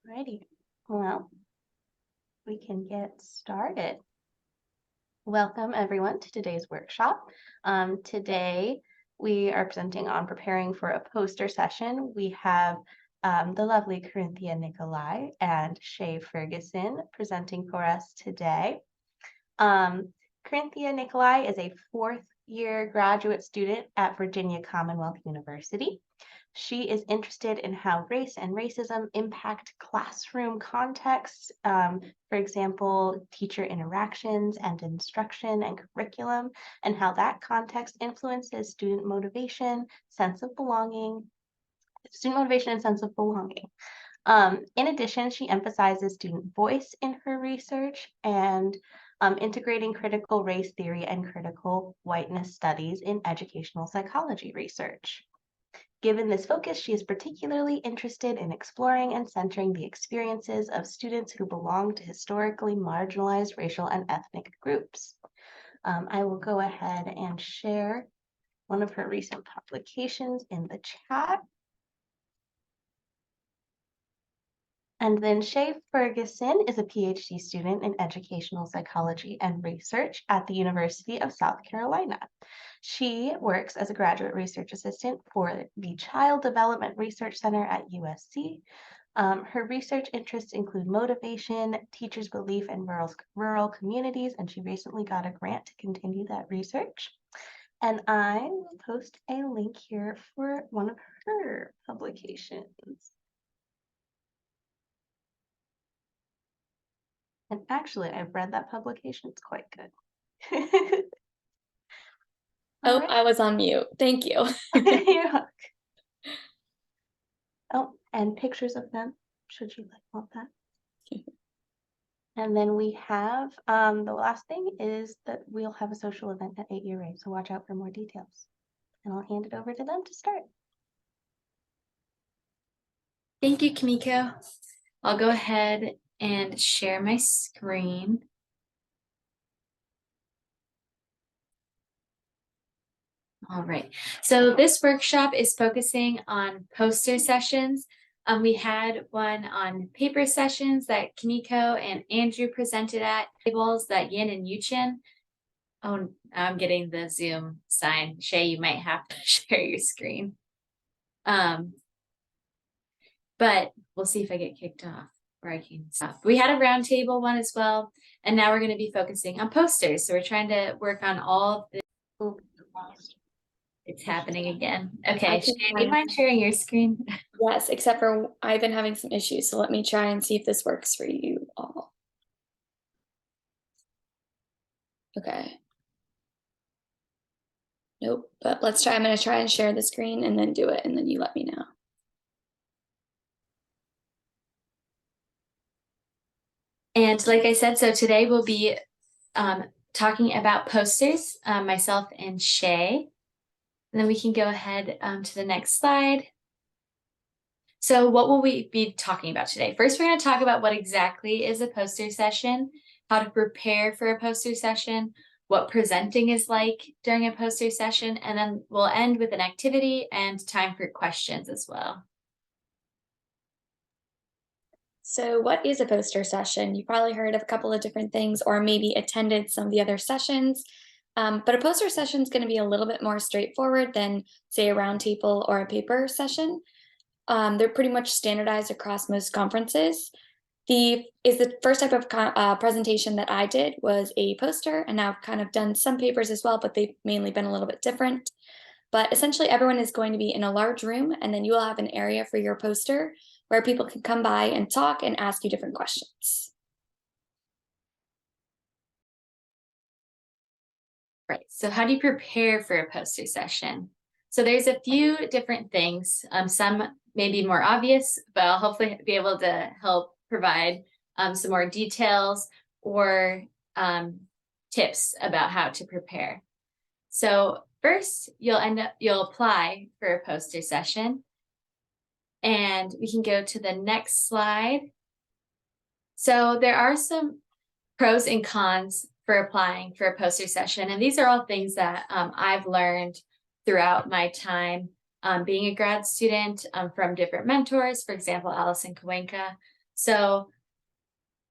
Alrighty, well, we can get started. Welcome everyone to today's workshop. Today we are presenting on preparing for a poster session. We have the lovely Korinthia Nicolai and Shea Furgeson presenting for us today. Korinthia Nicolai is a fourth-year graduate student at Virginia Commonwealth University. She is interested in how race and racism impact classroom contexts, for example, teacher interactions and instruction and curriculum, and how that context influences student motivation, sense of belonging. In addition, she emphasizes student voice in her research and integrating critical race theory and critical whiteness studies in educational psychology research. Given this focus, she is particularly interested in exploring and centering the experiences of students who belong to historically marginalized racial and ethnic groups. I will go ahead and share one of her recent publications in the chat. And then Shea Furgeson is a PhD student in educational psychology and research at the University of South Carolina. She works as a graduate research assistant for the Child Development Research Center at USC. Her research interests include motivation, teachers' belief in rural communities, and she recently got a grant to continue that research. And I will post a link here for one of her publications. And actually, I've read that publication. It's quite good. Oh, right. I was on mute. Thank you. You're welcome. Oh, and pictures of them, should you want that. And then we have, the last thing is that we'll have a social event at 8-Year Rave, so watch out for more details. And I'll hand it over to them to start. Thank you, Kimiko. I'll go ahead and share my screen. All right, so this workshop is focusing on poster sessions. We had one on paper sessions that Kimiko and Andrew presented at tables that Yin and Yuchin. Oh, I'm getting the Zoom sign. Shea, you might have to share your screen. But we'll see if I get kicked off or I can stop. We had a roundtable one as well, and now we're going to be focusing on posters. So we're trying to work on all the. It's happening again. Okay, Shea, do you mind sharing your screen? Yes, except for I've been having some issues, so let me try and see if this works for you all. Okay. Nope, but let's try. I'm going to try and share the screen and then do it, and then you let me know. And like I said, so today we'll be talking about posters, myself and Shea. And then we can go ahead to the next slide. So what will we be talking about today? First, we're going to talk about what exactly is a poster session, how to prepare for a poster session, what presenting is like during a poster session, and then we'll end with an activity and time for questions as well. So what is a poster session? You probably heard of a couple of different things or maybe attended some of the other sessions. But a poster session is going to be a little bit more straightforward than, say, a roundtable or a paper session. They're pretty much standardized across most conferences. The first type of presentation that I did was a poster, and I've kind of done some papers as well, but they've mainly been a little bit different. But essentially, everyone is going to be in a large room, and then you will have an area for your poster where people can come by and talk and ask you different questions. Right, so how do you prepare for a poster session? So there's a few different things. Some may be more obvious, but I'll hopefully be able to help provide some more details or tips about how to prepare. So first, you'll apply for a poster session. And we can go to the next slide. So there are some pros and cons for applying for a poster session. And these are all things that I've learned throughout my time being a grad student from different mentors, for example, Allison Kawenka. So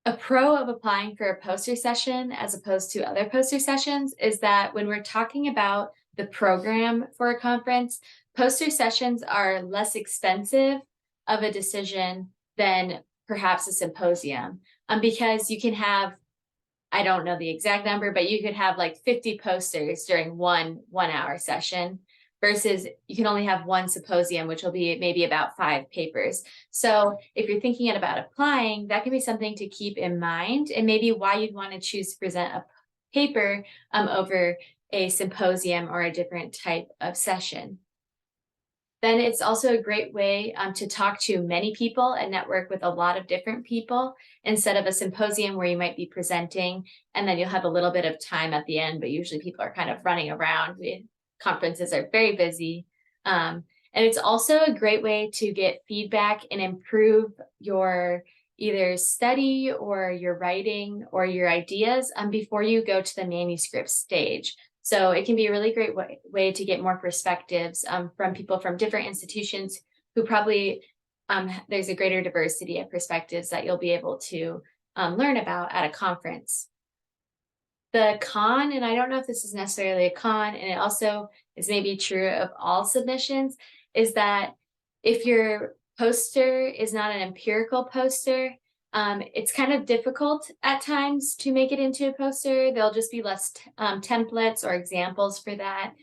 a pro of applying for a poster session as opposed to other poster sessions is that when we're talking about the program for a conference, poster sessions are less expensive of a decision than perhaps a symposium, because you can have, I don't know the exact number, but you could have like 50 posters during one 1 hour session versus you can only have one symposium, which will be maybe about 5 papers. So if you're thinking about applying, that can be something to keep in mind, and maybe why you'd want to choose to present a paper over a symposium or a different type of session. Then it's also a great way to talk to many people and network with a lot of different people instead of a symposium where you might be presenting and then you'll have a little bit of time at the end, but usually people are kind of running around. Conferences are very busy. And it's also a great way to get feedback and improve your either study or your writing or your ideas before you go to the manuscript stage. So it can be a really great way to get more perspectives from people from different institutions who probably there's a greater diversity of perspectives that you'll be able to learn about at a conference. The con, and I don't know if this is necessarily a con, and it also is maybe true of all submissions, is that if your poster is not an empirical poster, it's kind of difficult at times to make it into a poster. There'll just be less templates or examples for that.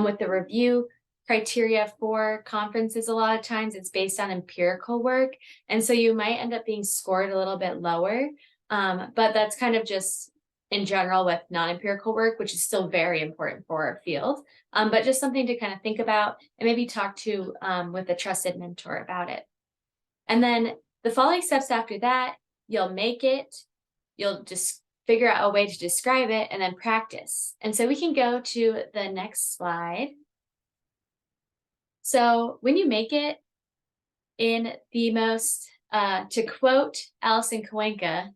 With the review criteria for conferences, a lot of times it's based on empirical work. And so you might end up being scored a little bit lower. But that's kind of just in general with non-empirical work, which is still very important for our field. But just something to kind of think about and maybe talk to with a trusted mentor about it. And then the following steps after that, you'll make it, you'll just figure out a way to describe it and then practice. And so we can go to the next slide. So when you make it in the most, to quote Alison Kowenka,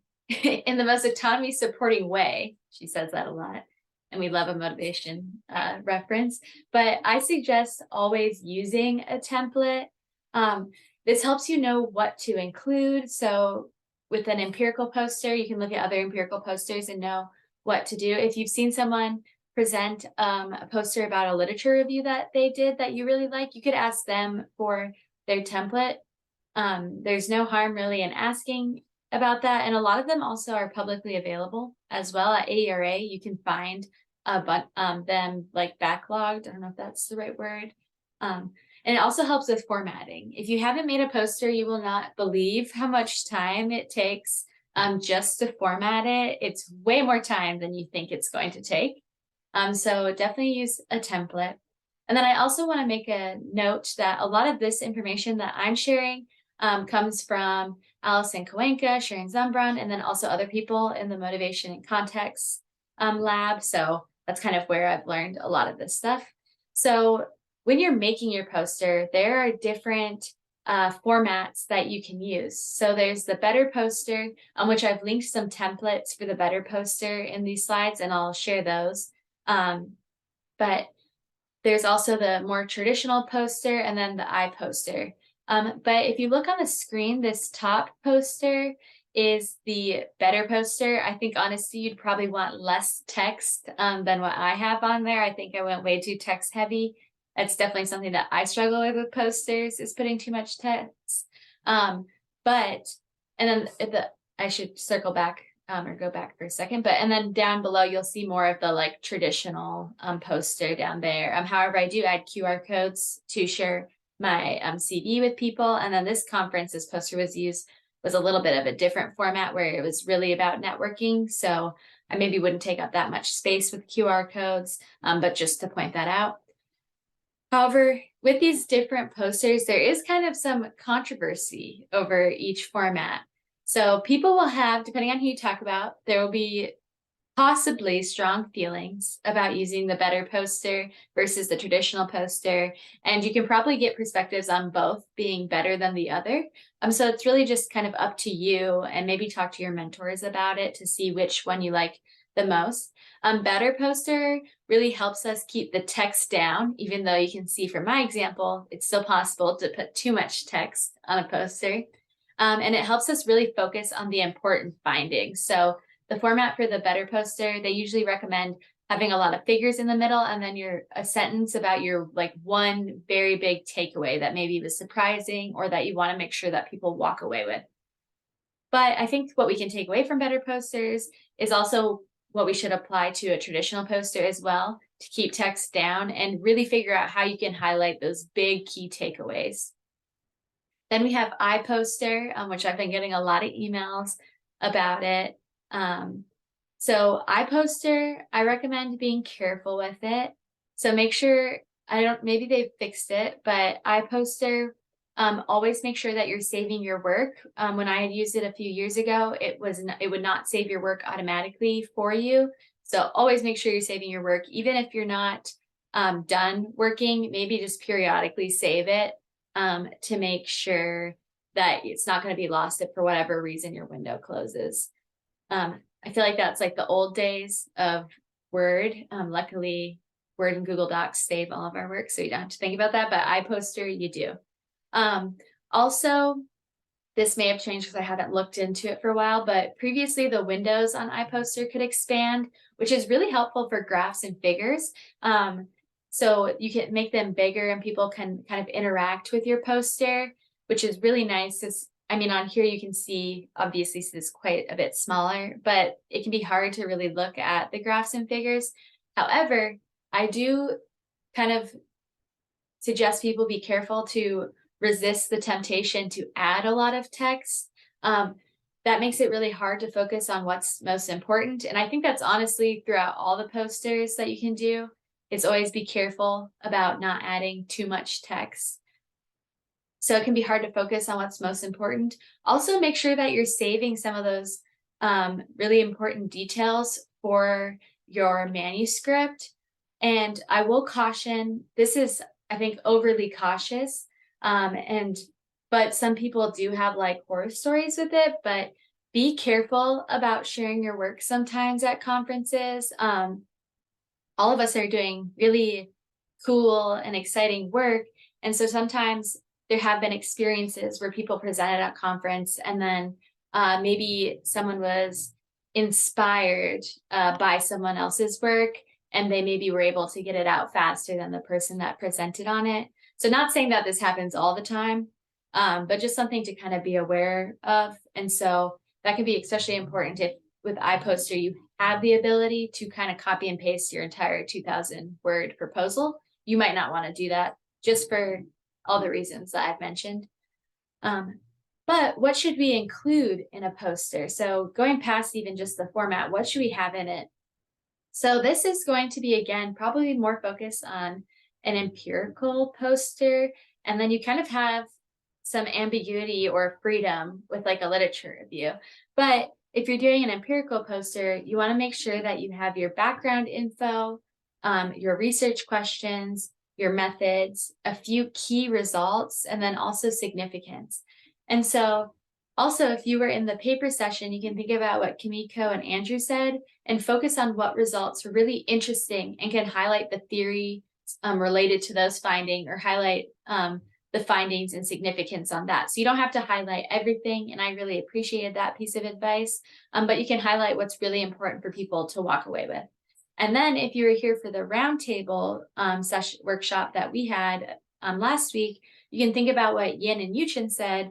in the most autonomy supporting way, she says that a lot, and we love a motivation reference, but I suggest always using a template. This helps you know what to include. So with an empirical poster, you can look at other empirical posters and know what to do. If you've seen someone present a poster about a literature review that they did that you really like, you could ask them for their template. There's no harm really in asking about that. And a lot of them also are publicly available as well. At AERA, you can find them like backlogged. I don't know if that's the right word. And it also helps with formatting. If you haven't made a poster, you will not believe how much time it takes just to format it. It's way more time than you think it's going to take. So definitely use a template. And then I also want to make a note that a lot of this information that I'm sharing comes from Alison Kowenka, Sharon Zumbrun, and then also other people in the Motivation and Context lab. So that's kind of where I've learned a lot of this stuff. So when you're making your poster, there are different formats that you can use. So there's the Better Poster, on which I've linked some templates for the Better Poster in these slides, and I'll share those. But there's also the more traditional poster and then the iPoster. But if you look on the screen, this top poster is the Better Poster. I think honestly, you'd probably want less text than what I have on there. I think I went way too text heavy. That's definitely something that I struggle with posters, is putting too much text. And then I should circle back or go back for a second, and then down below, you'll see more of the like traditional poster down there. However, I do add QR codes to share my CV with people. And then this conference, this poster was a little bit of a different format where it was really about networking. So I maybe wouldn't take up that much space with QR codes, but just to point that out. However, with these different posters, there is kind of some controversy over each format. So people will have, depending on who you talk about, there will be possibly strong feelings about using the Better Poster versus the traditional poster. And you can probably get perspectives on both being better than the other. So it's really just kind of up to you, and maybe talk to your mentors about it to see which one you like the most. Better Poster really helps us keep the text down, even though you can see from my example, it's still possible to put too much text on a poster. And it helps us really focus on the important findings. So the format for the Better poster, they usually recommend having a lot of figures in the middle, and then a sentence about your like one very big takeaway that maybe was surprising or that you want to make sure that people walk away with. But I think what we can take away from Better posters is also what we should apply to a traditional poster as well, to keep text down and really figure out how you can highlight those big key takeaways. Then we have iPoster, which I've been getting a lot of emails about it. So iPoster, I recommend being careful with it. So make sure, maybe they've fixed it, but iPoster, always make sure that you're saving your work. When I had used it a few years ago, it would not save your work automatically for you. So always make sure you're saving your work, even if you're not done working, maybe just periodically save it to make sure that it's not going to be lost if for whatever reason your window closes. I feel like that's like the old days of Word. Luckily, Word and Google Docs save all of our work, so you don't have to think about that, but iPoster, you do. Also, this may have changed because I haven't looked into it for a while, but previously the windows on iPoster could expand, which is really helpful for graphs and figures. So you can make them bigger and people can kind of interact with your poster, which is really nice. On here you can see, obviously this is quite a bit smaller, but it can be hard to really look at the graphs and figures. However, I do kind of suggest people be careful to resist the temptation to add a lot of text. That makes it really hard to focus on what's most important. And I think that's honestly throughout all the posters that you can do. It's always be careful about not adding too much text. So it can be hard to focus on what's most important. Also, make sure that you're saving some of those really important details for your manuscript. And I will caution, this is, I think, overly cautious. But some people do have like horror stories with it, but be careful about sharing your work sometimes at conferences. All of us are doing really cool and exciting work. And so sometimes there have been experiences where people presented at conference and then maybe someone was inspired by someone else's work and they maybe were able to get it out faster than the person that presented on it. So not saying that this happens all the time, but just something to kind of be aware of. And so that can be especially important if with iPoster, you have the ability to kind of copy and paste your entire 2000 word proposal. You might not want to do that just for all the reasons that I've mentioned. But what should we include in a poster? So going past even just the format, what should we have in it? So this is going to be, again, probably more focused on an empirical poster. And then you kind of have some ambiguity or freedom with like a literature review. But if you're doing an empirical poster, you want to make sure that you have your background info, your research questions, your methods, a few key results, and then also significance. And so also, if you were in the paper session, you can think about what Kimiko and Andrew said and focus on what results were really interesting and can highlight the theory related to those findings or highlight the findings and significance on that. So you don't have to highlight everything, and I really appreciated that piece of advice, but you can highlight what's really important for people to walk away with. And then if you were here for the roundtable session workshop that we had last week, you can think about what Yin and Yuchen said,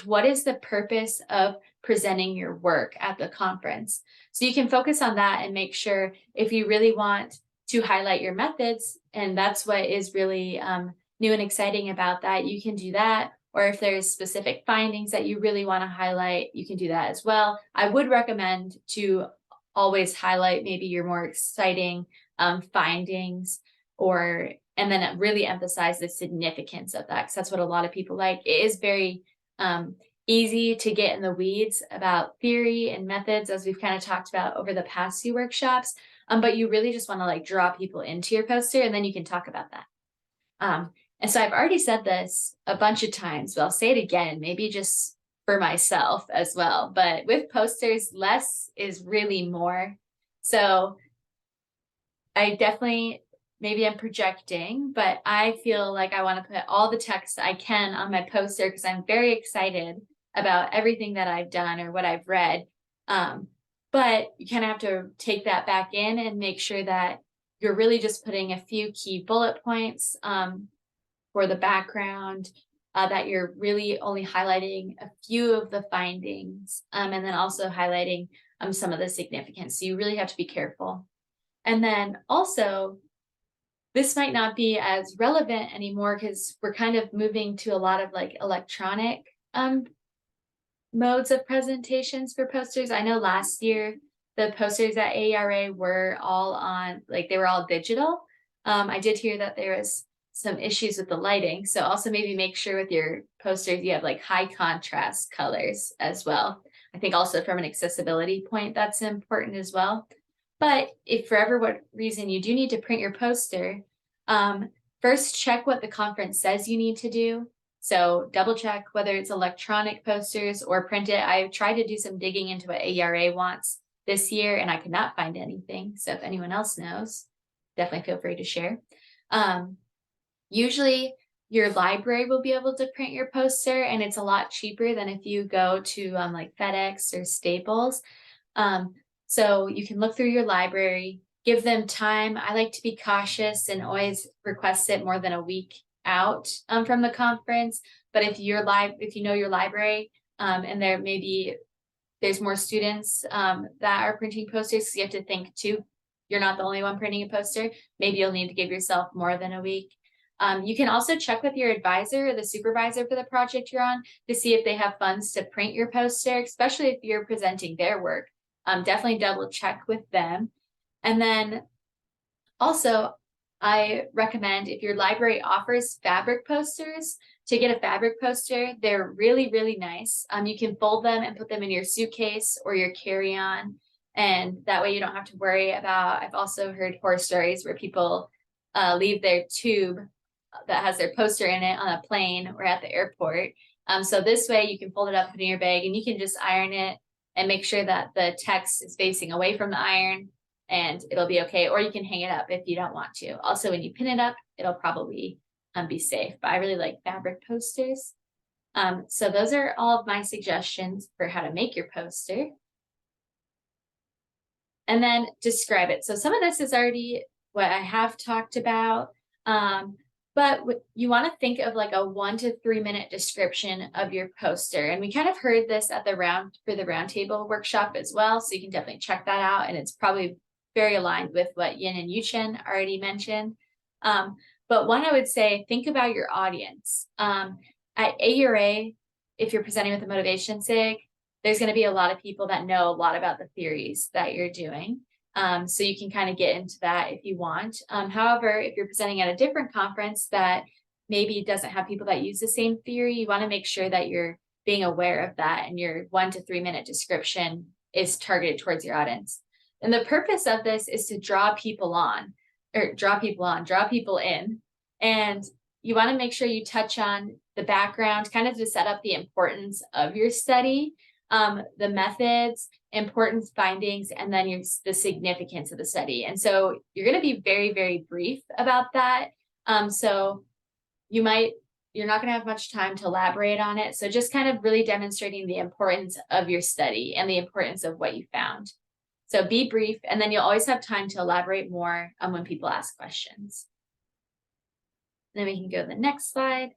what is the purpose of presenting your work at the conference? So you can focus on that and make sure if you really want to highlight your methods, and that's what is really new and exciting about that, you can do that. Or if there's specific findings that you really want to highlight, you can do that as well. I would recommend to always highlight maybe your more exciting findings and then really emphasize the significance of that, because that's what a lot of people like. It is very easy to get in the weeds about theory and methods, as we've kind of talked about over the past few workshops, but you really just want to like draw people into your poster, and then you can talk about that. And so I've already said this a bunch of times, but I'll say it again, maybe just for myself as well. But with posters, less is really more. So I definitely, maybe I'm projecting, but I feel like I want to put all the text I can on my poster because I'm very excited about everything that I've done or what I've read. But you kind of have to take that back in and make sure that you're really just putting a few key bullet points for the background, that you're really only highlighting a few of the findings, and then also highlighting some of the significance. So you really have to be careful. And then also, this might not be as relevant anymore because we're kind of moving to a lot of like electronic modes of presentations for posters. I know last year the posters at AERA were all on, like they were all digital. I did hear that there was some issues with the lighting. So also maybe make sure with your posters you have like high contrast colors as well. I think also from an accessibility point, that's important as well. But if for whatever reason you do need to print your poster, first check what the conference says you need to do. So double check whether it's electronic posters or printed. I tried to do some digging into what AERA wants this year and I could not find anything. So if anyone else knows, definitely feel free to share. Usually your library will be able to print your poster and it's a lot cheaper than if you go to like FedEx or Staples. So you can look through your library, give them time. I like to be cautious and always request it more than a week out from the conference. But if you know your library and there's more students that are printing posters, so you have to think too, you're not the only one printing a poster. Maybe you'll need to give yourself more than a week. You can also check with your advisor or the supervisor for the project you're on to see if they have funds to print your poster, especially if you're presenting their work. Definitely double check with them. And then also, I recommend if your library offers fabric posters, to get a fabric poster. They're really, really nice. You can fold them and put them in your suitcase or your carry-on. And that way you don't have to worry about, I've also heard horror stories where people leave their tube that has their poster in it on a plane or at the airport. So this way you can fold it up, put it in your bag, and you can just iron it and make sure that the text is facing away from the iron and it'll be okay. Or you can hang it up if you don't want to. Also, when you pin it up, it'll probably be safe. But I really like fabric posters. So those are all of my suggestions for how to make your poster. And then describe it. So some of this is already what I have talked about. But you want to think of like a 1 to 3 minute description of your poster. And we kind of heard this at the roundtable workshop as well. So you can definitely check that out. And it's probably very aligned with what Yin and Yuchen already mentioned. But one, I would say, think about your audience. At AERA, if you're presenting with a motivation SIG, there's going to be a lot of people that know a lot about the theories that you're doing. So you can kind of get into that if you want. However, if you're presenting at a different conference that maybe doesn't have people that use the same theory, you want to make sure that you're being aware of that and your 1 to 3 minute description is targeted towards your audience. And the purpose of this is to draw people in. And you want to make sure you touch on the background, kind of to set up the importance of your study, the methods, important findings, and then the significance of the study. And so you're going to be very, very brief about that. So you're not going to have much time to elaborate on it. So just kind of really demonstrating the importance of your study and the importance of what you found. So be brief, and then you'll always have time to elaborate more when people ask questions. Then we can go to the next slide.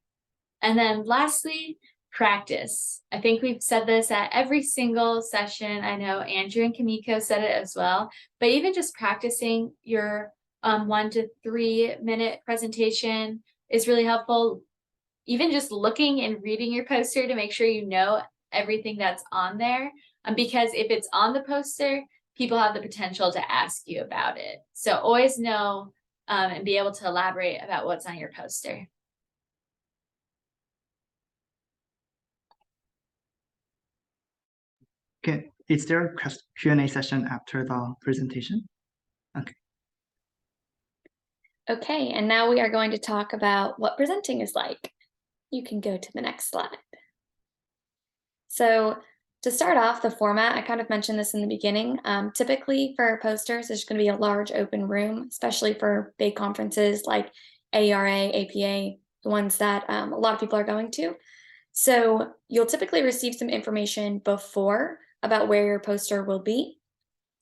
And then lastly, practice. I think we've said this at every single session. I know Andrew and Kamiko said it as well, but even just practicing your 1 to 3 minute presentation is really helpful. Even just looking and reading your poster to make sure you know everything that's on there. Because if it's on the poster, people have the potential to ask you about it. So always know and be able to elaborate about what's on your poster. Okay, is there a Q&A session after the presentation? Okay. Okay, and now we are going to talk about what presenting is like. You can go to the next slide. So to start off, the format, I kind of mentioned this in the beginning. Typically for posters, there's going to be a large open room, especially for big conferences like AERA, APA, the ones that a lot of people are going to. So you'll typically receive some information before about where your poster will be.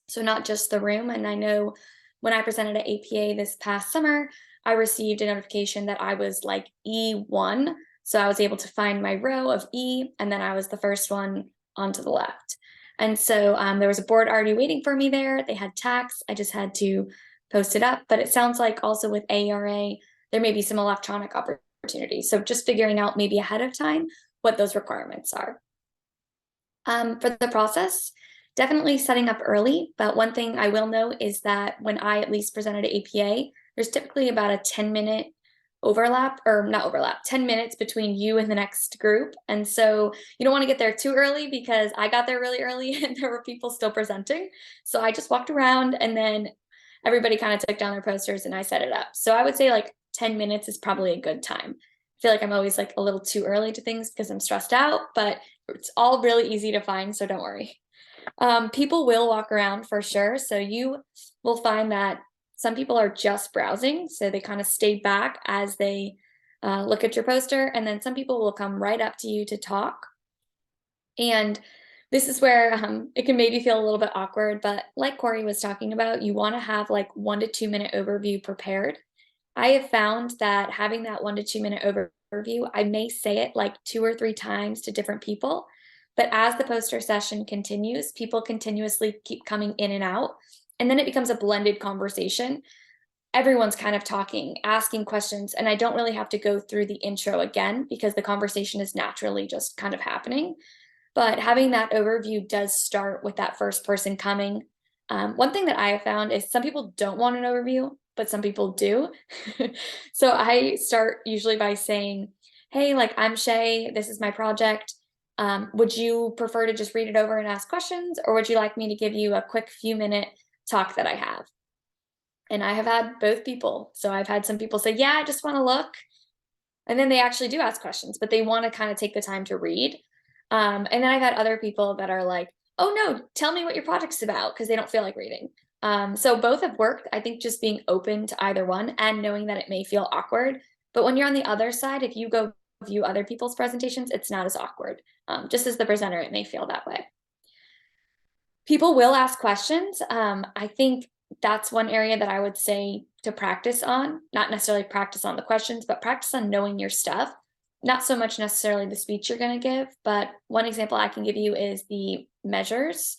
So not just the room. And I know when I presented at APA this past summer, I received a notification that I was like E1. So I was able to find my row of E, and then I was the first one onto the left. And so there was a board already waiting for me there. They had tax. I just had to post it up. But it sounds like also with AERA, there may be some electronic opportunities. So just figuring out maybe ahead of time what those requirements are. For the process, definitely setting up early, but one thing I will note is that when I at least presented at APA, there's typically about a 10-minute overlap, or not overlap, 10 minutes between you and the next group. And so you don't want to get there too early, because I got there really early and there were people still presenting. So I just walked around, and then everybody kind of took down their posters and I set it up. So I would say like 10 minutes is probably a good time. I feel like I'm always like a little too early to things because I'm stressed out, but it's all really easy to find, so don't worry. People will walk around for sure. So you will find that some people are just browsing. So they kind of stay back as they look at your poster. And then some people will come right up to you to talk. And this is where it can maybe feel a little bit awkward. But like Corey was talking about, you want to have like 1 to 2 minute overview prepared. I have found that having that 1 to 2 minute overview, I may say it like 2 or 3 times to different people. But as the poster session continues, people continuously keep coming in and out. And then it becomes a blended conversation. Everyone's kind of talking, asking questions, and I don't really have to go through the intro again because the conversation is naturally just kind of happening. But having that overview does start with that first person coming. One thing that I have found is some people don't want an overview, but some people do. So I start usually by saying, hey, like, I'm Shea, this is my project. Would you prefer to just read it over and ask questions, or would you like me to give you a quick few minute talk that I have? And I have had both people. So I've had some people say, yeah, I just want to look. And then they actually do ask questions, but they want to kind of take the time to read. And then I've had other people that are like, oh no, tell me what your project's about, because they don't feel like reading. So both have worked. I think just being open to either one and knowing that it may feel awkward. But when you're on the other side, if you go view other people's presentations, it's not as awkward. Just as the presenter, it may feel that way. People will ask questions. I think that's one area that I would say to practice on, not necessarily practice on the questions, but practice on knowing your stuff. Not so much necessarily the speech you're going to give, but one example I can give you is the measures.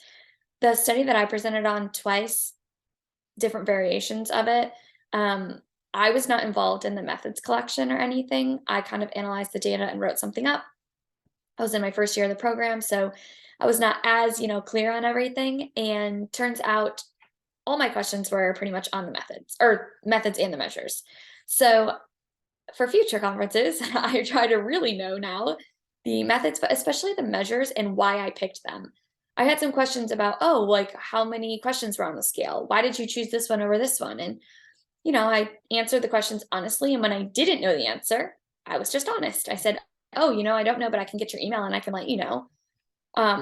The study that I presented on twice, different variations of it, I was not involved in the methods collection or anything. I kind of analyzed the data and wrote something up. I was in my first year of the program, so I was not as, clear on everything. And turns out all my questions were pretty much on the methods and the measures. So for future conferences, I try to really know now the methods, but especially the measures and why I picked them. I had some questions about, like how many questions were on the scale? Why did you choose this one over this one? And, I answered the questions honestly. And when I didn't know the answer, I was just honest. I said, I don't know, but I can get your email and I can let you know,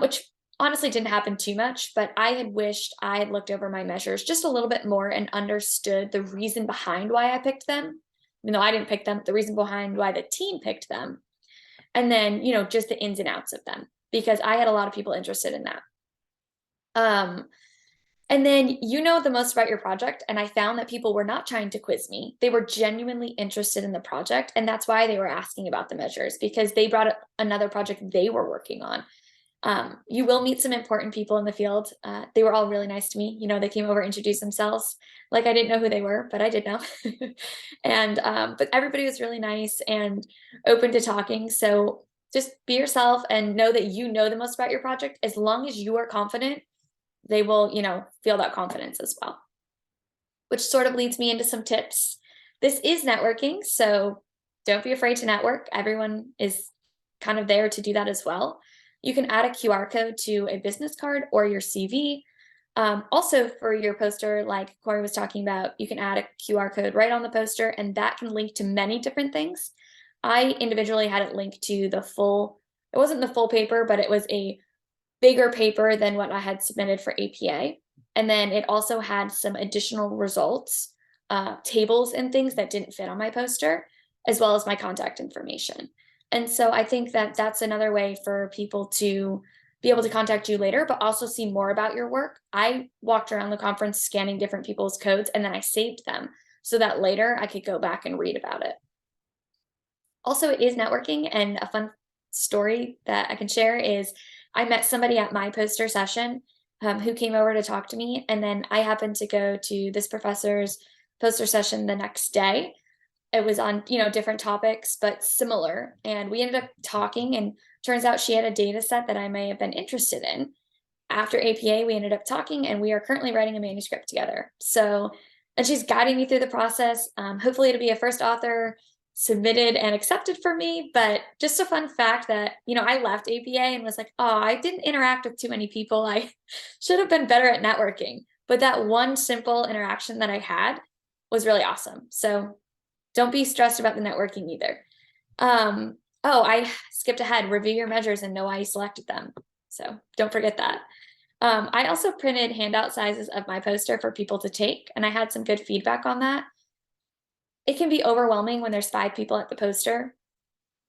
which honestly didn't happen too much, but I had wished I had looked over my measures just a little bit more and understood the reason behind why I picked them. Even though I didn't pick them, the reason behind why the team picked them. And then, just the ins and outs of them, because I had a lot of people interested in that. And then the most about your project. And I found that people were not trying to quiz me. They were genuinely interested in the project. And that's why they were asking about the measures, because they brought up another project they were working on. You will meet some important people in the field. They were all really nice to me. They came over, introduced themselves. Like I didn't know who they were, but I did know. And, but everybody was really nice and open to talking. So just be yourself and know that you know the most about your project. As long as you are confident, they will, feel that confidence as well. Which sort of leads me into some tips. This is networking, so don't be afraid to network. Everyone is kind of there to do that as well. You can add a QR code to a business card or your CV. Also for your poster, like Corey was talking about, you can add a QR code right on the poster, and that can link to many different things. I individually had it linked to it wasn't the full paper, but it was a bigger paper than what I had submitted for APA. And then it also had some additional results, tables and things that didn't fit on my poster, as well as my contact information. And so I think that that's another way for people to be able to contact you later, but also see more about your work. I walked around the conference scanning different people's codes, and then I saved them so that later I could go back and read about it. Also, it is networking, and a fun story that I can share is I met somebody at my poster session who came over to talk to me, and then I happened to go to this professor's poster session the next day. It was on, different topics, but similar, and we ended up talking, and turns out she had a data set that I may have been interested in. After APA, we ended up talking, and we are currently writing a manuscript together. So, and she's guiding me through the process. Hopefully it'll be a first author submitted and accepted for me, but just a fun fact that, I left APA and was like, oh, I didn't interact with too many people. I should have been better at networking. But that one simple interaction that I had was really awesome. So don't be stressed about the networking either. Oh, I skipped ahead. Review your measures and know why you selected them. So don't forget that. I also printed handout sizes of my poster for people to take, and I had some good feedback on that. It can be overwhelming when there's 5 people at the poster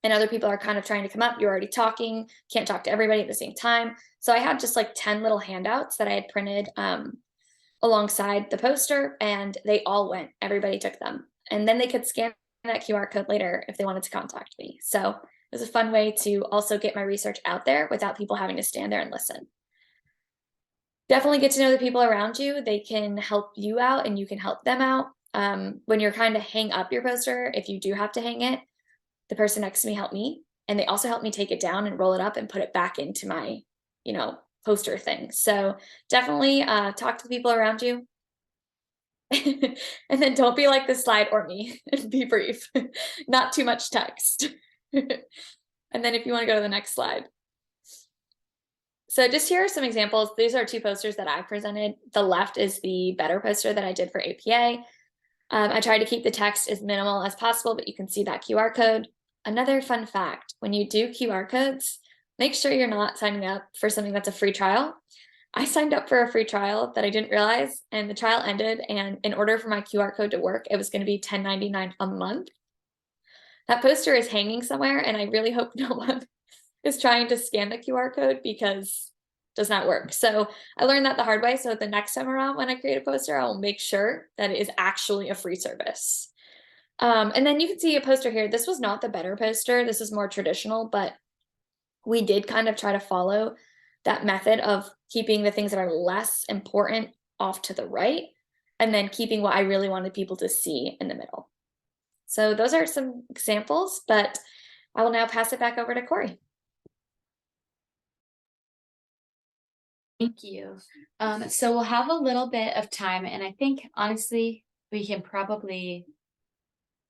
and other people are kind of trying to come up. You're already talking, can't talk to everybody at the same time. So I had just like 10 little handouts that I had printed alongside the poster, and they all went. Everybody took them. And then they could scan that QR code later if they wanted to contact me. So it was a fun way to also get my research out there without people having to stand there and listen. Definitely get to know the people around you. They can help you out and you can help them out. When you're trying to hang up your poster, if you do have to hang it, the person next to me helped me. And they also helped me take it down and roll it up and put it back into my, poster thing. So definitely talk to the people around you. And then don't be like the slide or me. Be brief. Not too much text. And then if you want to go to the next slide. So just here are some examples. These are 2 posters that I presented. The left is the better poster that I did for APA. I tried to keep the text as minimal as possible, but you can see that QR code. Another fun fact, when you do QR codes, make sure you're not signing up for something that's a free trial. I signed up for a free trial that I didn't realize, and the trial ended, and in order for my QR code to work, it was going to be $10.99 a month. That poster is hanging somewhere, and I really hope no one is trying to scan the QR code because it does not work. So I learned that the hard way. So the next time around when I create a poster, I will make sure that it is actually a free service. And then you can see a poster here. This was not the better poster. This is more traditional, but we did kind of try to follow that method of keeping the things that are less important off to the right, and then keeping what I really wanted people to see in the middle. So those are some examples, but I will now pass it back over to Corey. Thank you. So we'll have a little bit of time, and I think honestly, we can probably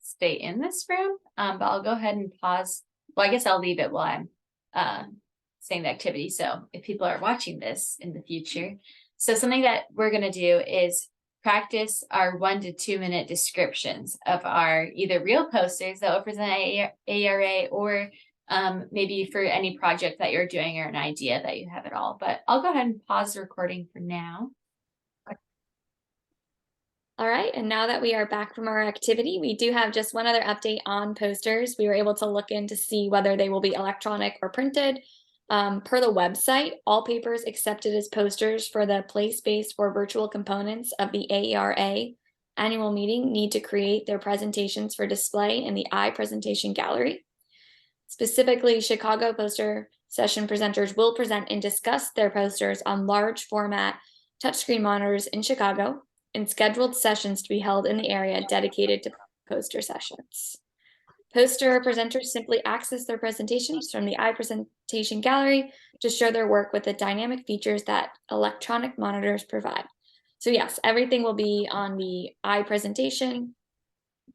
stay in this room, but I'll go ahead and pause. Well, I guess I'll leave it while I'm saying the activity. So if people are watching this in the future, so something that we're going to do is practice our 1 to 2 minute descriptions of our either real posters that will present at AERA or maybe for any project that you're doing or an idea that you have at all. But I'll go ahead and pause the recording for now. All right, and now that we are back from our activity, we do have just one other update on posters. We were able to look in to see whether they will be electronic or printed. Per the website, all papers accepted as posters for the place-based or virtual components of the AERA annual meeting need to create their presentations for display in the iPresentation gallery. Specifically, Chicago poster session presenters will present and discuss their posters on large format touchscreen monitors in Chicago, and scheduled sessions to be held in the area dedicated to poster sessions. Poster presenters simply access their presentations from the iPresentation gallery to show their work with the dynamic features that electronic monitors provide. So yes, everything will be on the iPresentation,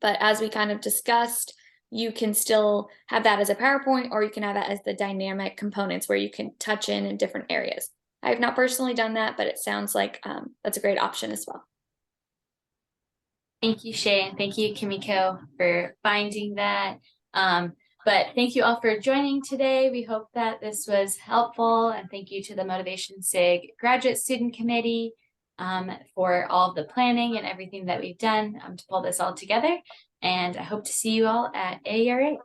but as we kind of discussed, you can still have that as a PowerPoint, or you can have that as the dynamic components where you can touch in different areas. I have not personally done that, but it sounds like that's a great option as well. Thank you, Shea, and thank you, Kimiko, for finding that. But thank you all for joining today. We hope that this was helpful, and thank you to the Motivation SIG Graduate Student Committee for all of the planning and everything that we've done to pull this all together. And I hope to see you all at AERA.